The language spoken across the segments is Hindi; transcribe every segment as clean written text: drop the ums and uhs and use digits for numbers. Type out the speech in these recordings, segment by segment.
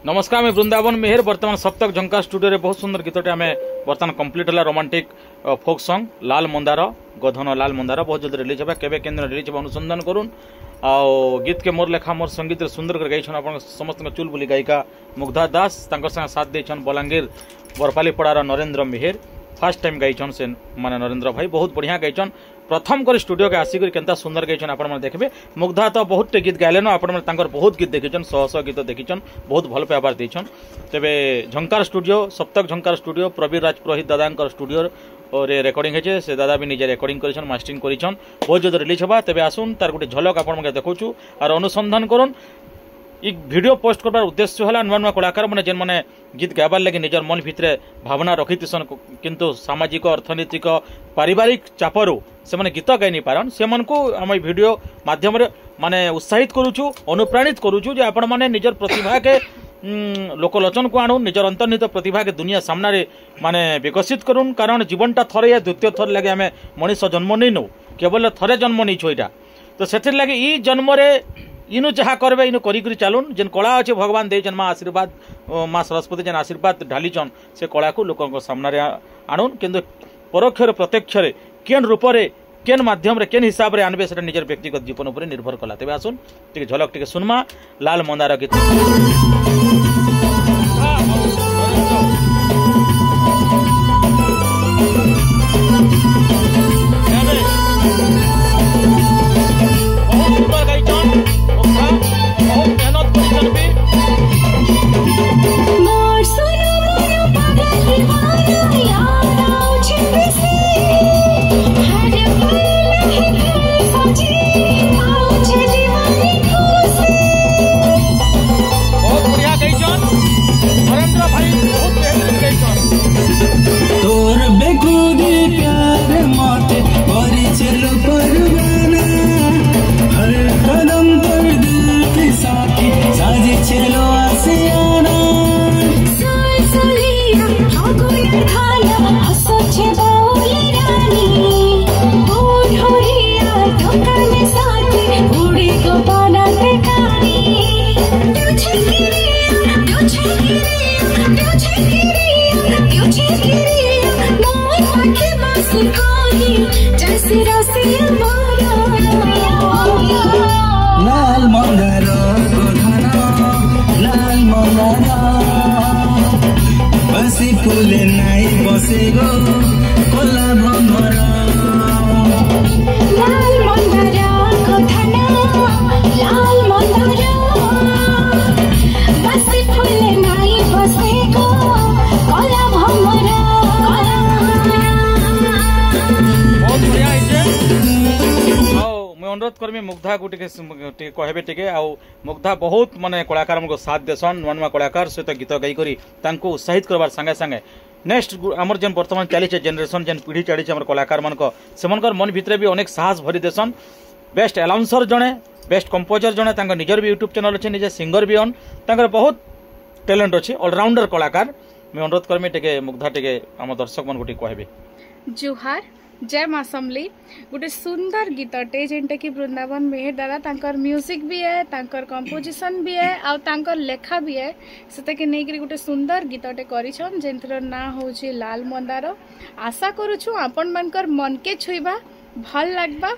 नमस्कार मैं वृंदावन मेहर बर्तमान सप्तक झंकार स्टूडियो रे बहुत सुंदर गीतटे आम बर्तमान कंप्लीट है रोमांटिक फोक सॉन्ग लाल मंदार गधन लाल मंदार बहुत जल्दी रिलीज है केवे केन्द्र रिलीज है अनुसंधान करूँ आउ गीत के मोर लेखा मोर संगीत सुंदर कर गाई आप समस्त चुल बुली गायिका मुग्धा दास संगे साथ देछन बलांगीर बरपाली पड़ार नरेंद्र मेहर फास्ट टाइम गाइछन से माने नरेंद्र भाई बहुत बढ़िया गाइछन प्रथम कर स्टूडियो के आसिक केंता सुंदर गाइछन आपण माने देखबे मुग्धा तो बहुत गीत गायलेन आपण माने तांकर बहुत गीत देखिछन 100 गीत देखिछन बहुत भल पाइबार देछन तेबे झंकार स्टूडियो सप्तक झंकार स्टूडियो प्रवीर राज पुरोहित दादा स्टूडियो और रेकर्डिंग है से दादा भी निजे रेकर्डिंग करिछन मास्टरिंग करिछन बहुत जल्दी रिलीज होबा तेबे आसुन तार गुटे झलक आपण माने देखौछु और अनुसंधान करूँ एक वीडियो पोस्ट करबार उद्देश्य है नुआ नुआ कलाकार मैंने जेन मैंने गीत गाइबार लगे निजर मन भितर भावना रखिथिसन किंतु सामाजिक अर्थनैतिक पारिवारिक चापरू से मैंने गीत गाई नहीं पारन से मन को आम वीडियो माध्यम माने उत्साहित करूछु अनुप्राणित करूछु जे आपण माने निजर प्रतिभा के लोकलोचन को आणु निजर अंतर्निहित प्रतिभा के दुनिया सामने माने विकसित करूँ कारण जीवनटा थरे या द्वितीय थर लगे आम मनीष जन्म नहीं नौ केवल थरे जन्म नहीं छो तो से लगे ई जन्म इनु जहाँ करबे इनु करी चलुन जेन कला अच्छे भगवान देचन माँ आशीर्वाद माँ सरस्वती जेन आशीर्वाद ढालीचन से कला को लोक सामने आणुन किंतु परोक्ष प्रत्यक्ष केन रूप से केन माध्यम केन हिसाब से आनबे से निजर व्यक्तिगत जीवन उपर निर्भर कला तेज आसुन टे झलक टे सुनमा लाल मंदार गीत लाल मंदार गधन लाल मंदार बसी फूले नाई बसे गो कोला भमर लाल मंदार गधन लाल मंदार बसी फूले नाई बसे गो कोला भमर बहुत बढ़िया अनुरोध करमी मुग्धा को कहबे टिके आउ मुग्धा बहुत माने कलाकार को साथ देसन नुआ नुआ कलाकार सहित गीत गाई करी तांको उत्साहित करबार संगे संगे नेक्स्ट आमर जेन वर्तमान चली जेनरेशन जेन पीढ़ी चली आम कलाकार मान सेमनकर मन भितर भी अनेक साहस भरी देसन बेस्ट अनाउंसर जड़े बेस्ट कंपोजर जड़े तांको निजर भी यूट्यूब चैनल अच्छे निजे सिंगर भी अन तांकर बहुत टैलेंट अच्छे ऑलराउंडर कलाकार मैं अनुरोध करमी टिके मुग्धा टिके आम दर्शक मन को कहबे जुहार जय माँ समली गोटे सुंदर गीतटे जेनटा कि वृंदावन मेहर दादा तांकर म्यूजिक भी है तांकर कंपोजिशन भी है आ तांकर लेखा भी है से कि नहीं गोटे सुंदर गीतटे करिछन जेनथर ना होची लाल मंदार आशा करूछु आपण मानकर मन के छुईबा भल लागबा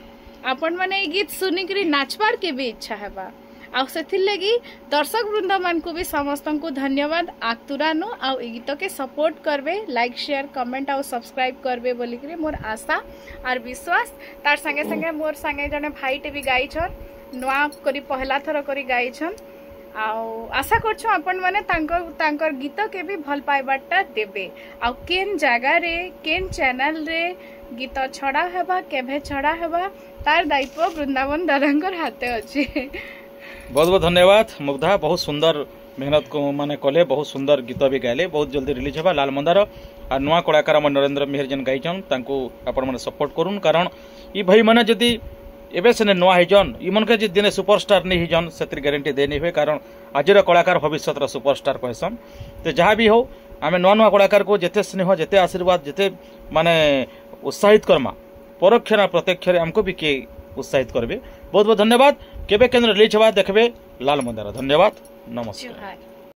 आपण माने गीत सुनिकरी नाचबार के भी इच्छा हेबा आ से लगी दर्शक वृंद मान को भी समस्त को धन्यवाद आतुरानु आ गीत के सपोर्ट करबे लाइक शेयर कमेंट आ सब्सक्राइब करबे बोली करी मोर आशा और विश्वास तार संगे संगे मोर संगे जने भाईटे भी गाइछन नुआ करी पहला थर करी गाइछन आ आशा करछु आपण माने तांकर गीत के भी भल पाइबाटा देबे आ केन जगह रे केन चैनल रे गीत छड़ा हेबा केभे छड़ा हेबा तार दायित्व वृंदावन दादांकर हाथे अछि बहुत बहुत धन्यवाद मुग्धा बहुत सुंदर मेहनत को माने कले बहुत सुंदर गीत भी गायले बहुत जल्दी रिलीज होगा लाल मंदार आ नुआ कलाकार आम नरेंद्र मेहर जेन गाइछन तांको आपण माने सपोर्ट करूँ कारण ई भाई माने जदि एबे से नुआ होजन इमन के दिन सुपरस्टार नहीं होजन से गारंटी दे नहीं हुए कारण आज कलाकार भविष्य सुपरस्टार कहसन तो जहाँ भी हो आम नुआ नुआ कलाकार को जिते स्नेह जिते आशीर्वाद जिते माने उत्साहित करमा परोक्ष ना प्रत्यक्ष आमको भी किए उत्साहित करेंगे बहुत बहुत धन्यवाद केबे केन्द्र रिलीज हवा देखबे लाल मंदार धन्यवाद नमस्कार।